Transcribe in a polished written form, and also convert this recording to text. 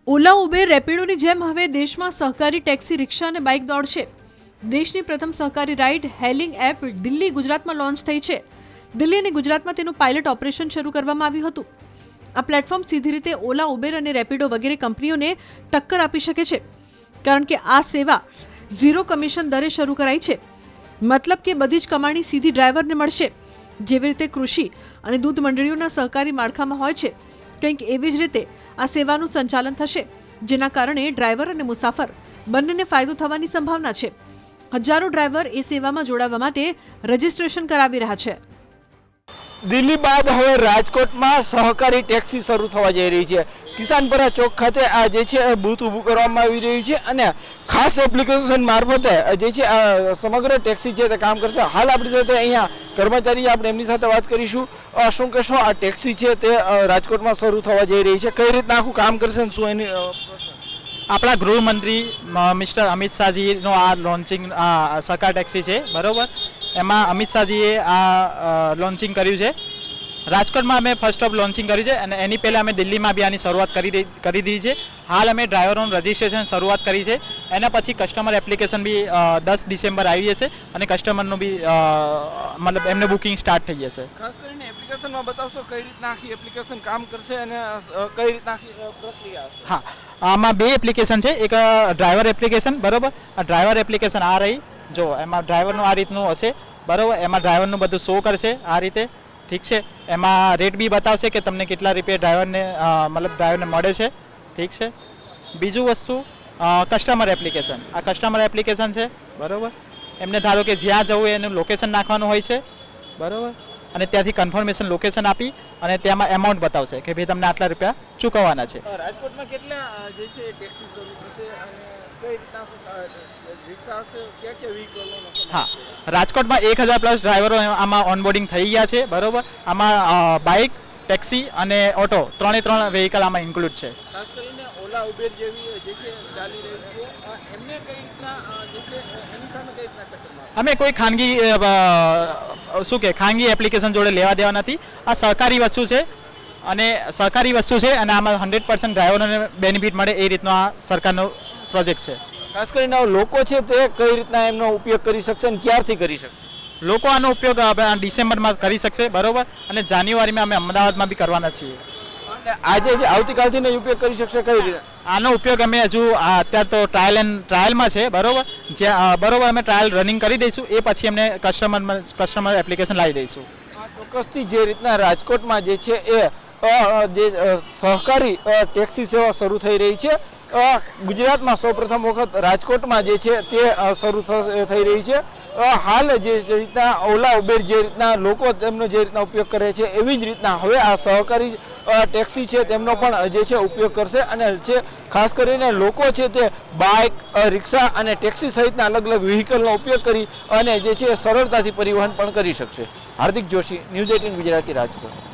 ઓલા Uber રેપિડોની જેમ હવે દેશમાં સહકારી ટેક્સી રિક્ષા અને બાઇક દોડશે। દેશની પ્રથમ સહકારી રાઇડ હેલિંગ એપ દિલ્હી ગુજરાતમાં લોન્ચ થઈ છે। દિલ્હી અને ગુજરાતમાં તેનું પાયલટ ઓપરેશન શરૂ કરવામાં આવ્યું હતું। આ પ્લેટફોર્મ સીધી રીતે ઓલા ઉબેર અને રેપિડો વગેરે કંપનીઓને ટક્કર આપી શકે છે, કારણ કે આ સેવા ઝીરો કમિશન દરે શરૂ કરાઈ છે। મતલબ કે બધી જ કમાણી સીધી ડ્રાઈવરને મળશે। જેવી રીતે કૃષિ અને દૂધ મંડળીઓના સહકારી માળખામાં હોય છે, કંઈક એવી જ રીતે આ સેવાનું સંચાલન થશે, જેના કારણે ડ્રાઈવર અને મુસાફર બંનેને ફાયદો થવાની સંભાવના છે। હજારો ડ્રાઈવર એ સેવામાં જોડાવા માટે રજીસ્ટ્રેશન કરાવી રહ્યા છે। દિલ્હી બાદ હવે રાજકોટમાં સહકારી ટેક્સી શરૂ થવા જઈ રહી છે। કિસાનપરા ચોક ખાતે આ જે છે બૂથ ઊભું કરવામાં આવી રહ્યું છે અને ખાસ એપ્લિકેશન મારફતે જે છે સમગ્ર ટેક્સી છે તે કામ કરશે। હાલ આપણી સાથે અહીંયા કર્મચારી આપણે એમની સાથે વાત કરીશું। શું કહેશો, આ ટેક્સી છે તે રાજકોટમાં શરૂ થવા જઈ રહી છે, કઈ રીતના આખું કામ કરશે અને શું એની આપણા ગૃહમંત્રી મિસ્ટર અમિત શાહજીનો આ લોન્ચિંગ સહકાર ટેક્સી છે, બરાબર। એમાં અમિત શાહજીએ આ લોન્ચિંગ કર્યું છે। રાજકોટમાં અમે ફર્સ્ટ ઓફ લોન્ચિંગ કર્યું છે અને એની પહેલાં અમે દિલ્હીમાં બી આની શરૂઆત કરી દીધી છે। હાલ અમે ડ્રાઈવરોનું રજિસ્ટ્રેશન શરૂઆત કરી છે। એના પછી કસ્ટમર એપ્લિકેશન બી 10 ડિસેમ્બર આવી જશે અને કસ્ટમરનું બી મતલબ એમને બુકિંગ સ્ટાર્ટ થઈ જશે। ખાસ કરીને એપ્લિકેશનમાં બતાવશો કઈ રીતના આખી એપ્લિકેશન કામ કરશે અને કઈ રીતના આખી પ્રક્રિયા હશે? હા, આમાં બે એપ્લિકેશન છે। એક ડ્રાઈવર એપ્લિકેશન, બરાબર। આ ડ્રાઈવર એપ્લિકેશન આ રહી, જો એમાં ડ્રાઈવરનું આ રીતનું હશે, બરાબર। એમાં ડ્રાઈવરનું બધું શો કરશે આ રીતે, ઠીક છે। એમાં રેટ બી બતાવશે કે તમને કેટલા રૂપિયા ડ્રાઈવરને મળે છે, ઠીક છે। બીજું વસ્તુ કસ્ટમર એપ્લિકેશન, આ કસ્ટમર એપ્લિકેશન છે, બરાબર। એમને ધારો કે જ્યાં જવું એનું લોકેશન નાખવાનું હોય છે, બરાબર, અને ત્યાંથી કન્ફર્મેશન લોકેશન આપી અને ત્યાંમાં એમાઉન્ટ બતાવશે કે ભાઈ તમને આટલા રૂપિયા ચૂકવવાના છે। રાજકોટમાં કેટલા જે છે ટેક્સી શરૂ થશે અને કઈ રીતના રિક્ષા હશે, ક્યાં ક્યાં વ્હીકલ? હા, રાજકોટમાં 1000 પ્લસ ડ્રાઈવરો આમાં ઓનબોર્ડિંગ થઈ ગયા છે, બરાબર। આમાં બાઇક, ટેક્સી અને ઓટો ત્રણે વ્હીકલ આમાં ઇન્ક્લુડ છે। ખાસ કરીને ઓલા ઉબેર જેવી જે છે ચાલી રહી છે, એમને કઈ રીતના જે છે એની સામે કઈ રીતના ટક્કર મારશે? અમે કોઈ ખાનગી એપ્લિકેશન જોડે લેવા દેવા નથી। આ સહકારી વસ્તુ છે અને આમાં 100% ડ્રાઈવરોને બેનિફિટ મળે એ રીતનો આ સરકારનો પ્રોજેક્ટ છે। ખાસ કરીને લોકો છે તે કઈ રીતના એમનો ઉપયોગ કરી શકશે અને ક્યારથી કરી શકશે? લોકો આનો ઉપયોગ ડિસેમ્બરમાં કરી શકશે, બરાબર, અને જાન્યુઆરીમાં અમે અમદાવાદમાં બી કરવાના છીએ। આજે જે આવતીકાલથી જ ઉપયોગ કરી શકશે, કઈ રીતે આનો ઉપયોગ અમે હજુ અત્યારે તો ટ્રાયલમાં છે, બરાબર। બરાબર, અમે ટ્રાયલ રનિંગ કરી દઈશું, એ પછી અમને કસ્ટમર એપ્લિકેશન લાવી દઈશું। ચોક્કસથી જે રીતના રાજકોટમાં જે છે એ જે સહકારી ટેક્સી સેવા શરૂ થઈ રહી છે, ગુજરાતમાં સૌપ્રથમ વખત રાજકોટમાં જે છે તે શરૂ થઈ રહી છે। હાલ જે રીતના ઓલા ઉબેર જે રીતના લોકો તેમનો જે રીતના ઉપયોગ કરે છે, એવી જ રીતના હવે આ સહકારી ટેક્સી છે તેમનો પણ જે છે ઉપયોગ કરશે અને જે ખાસ કરીને લોકો છે તે બાઇક, રિક્ષા અને ટેક્સી સહિતના અલગ અલગ વ્હીકલનો ઉપયોગ કરી અને જે છે સરળતાથી પરિવહન પણ કરી શકશે। હાર્દિક જોશી, ન્યૂઝ 18 ગુજરાતી, રાજકોટ।